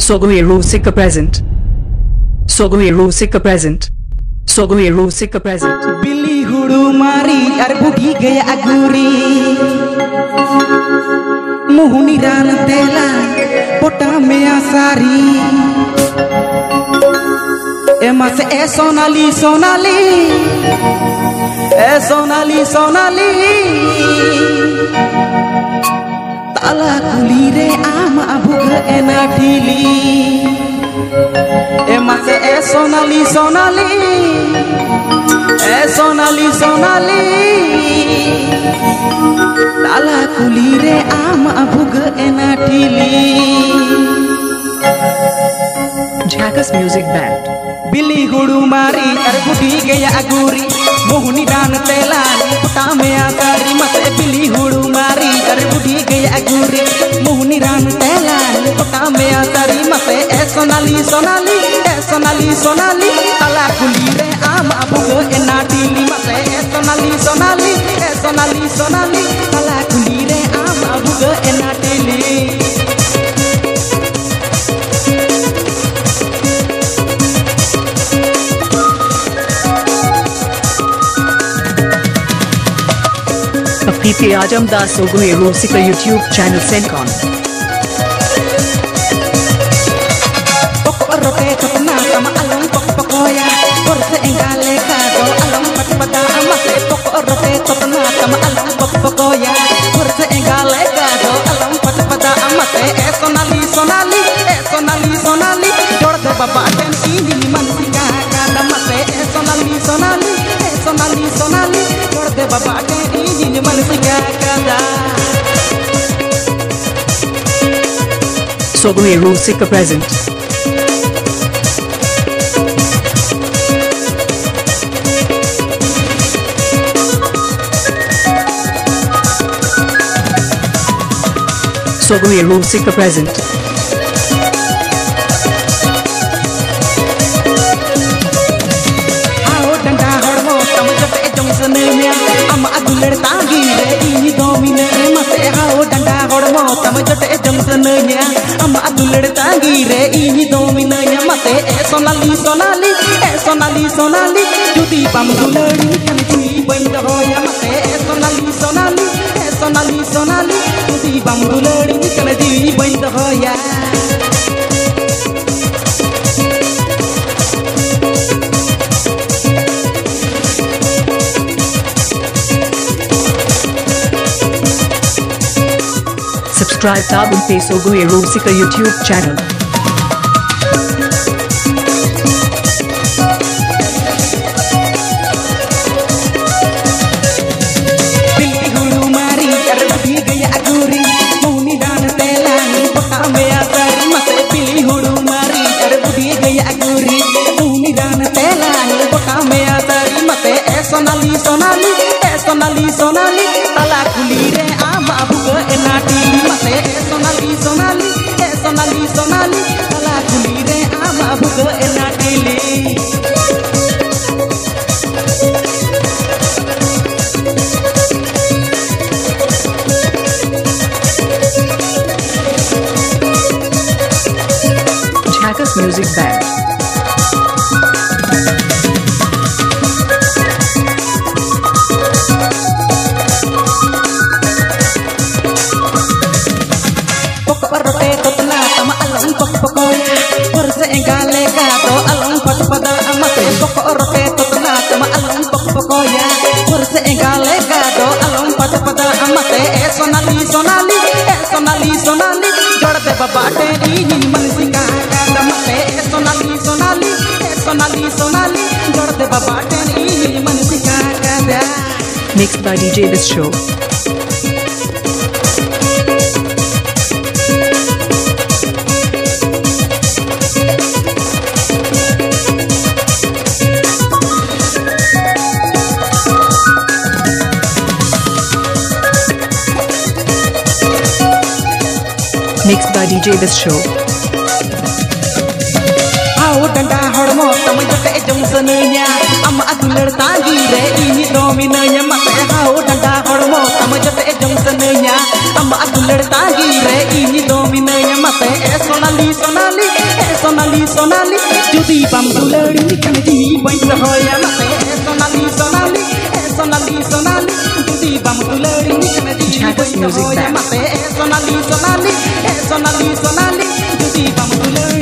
Sogai Rusika present. Sogai Rusika present. Sogai Rusika present. Billy Hudu Mari Arbugi Gaya Aguri Muhuni Ran Tela Pota Mea Sari Emas Sonali Sonali Sonali Sonali Tala Kulire Ama Abuga Enatili Emas Sonali Sonali Sonali Sonali Tala Kulire Ama Abuga Enatili Jhakas Music Band. Billy Hudu Mari Arbugi Gaya Aguri Muhuni Dan Telani Puta Mea Sari Mase Billy Hudu Mari Arbugi Gaya Aguri Muhuni Dan Telani Puta Mea Sari Mase Sonali Sonali Sonali Sonali Tala Kulire Ama Abuga Enatili Mase Sonali Sonali Sonali Sonali Tala Kulire Ama Abuga Enatili PP Ajam Das Sogai Rusika YouTube channel Sencon. Poko rote topna sama alam poko pokoya Korse engale kado alam pada amase Poko rote topna sama alam poko pokoya Korse engale kado alam pada amase Sonali Sonali Sonali Sonali Jorde baba den ini mansika kada mase Sonali Sonali Sonali Sonali Jorde baba den ini mansika kada Sogai Rusika present. Sogai Rusika present. Ao danda hormo tamajate jongsanenya ama aguler tangi re ini domine mase ao danda hormo tamajate jongsanenya ama aguler tangi re ini domine mase sonali sonali sonali sonali judi pam dulari kan ji banda hoya mase sonali sonali sonali sonali judi pam dulari kan ji banda hoya Subscribe Dabung Pe Sogai Rusika YouTube channel. Billy Hudu Mari Arbugi Gaya Aguri Muhuni Dan Telani Pota Mea Sari Mase Billy Hudu Mari Arbugi Gaya Aguri Muhuni Dan Telani Pota Mea Sari Mase Sonali Sonali Sonali Sonali Tala Kulire Ama Abuga Enatili Mase Sonali Sonali Sonali Sonali Tala Kulire Ama Abuga Enatili Jhakas Music Band. Poko rote topna sama alam poko pokoya Korse engale kado alam pada amase Poko rote topna sama alam poko pokoya Korse engale kado alam pada amase Sonali Sonali Sonali Sonali Jorde baba den ini mansika kada mase Sonali Sonali Sonali Sonali Jorde baba den ini mansika kada Mixed by DJ This Show. Mixed by DJ This Show. Ao danda hormo tamajate jongsanenya ama aguler tangi re ini dominenya mase ao danda hormo tamajate jongsanenya ama aguler tangi re ini dominenya mase sonali sonali Sonali Sonali Judi bam dulari kan ji bai hoya mate Sonali Sonali Sonali Sonali Judi bam dulari kan ji bai hoya mate Sonali Sonali Sonali Sonali Judi bam dulari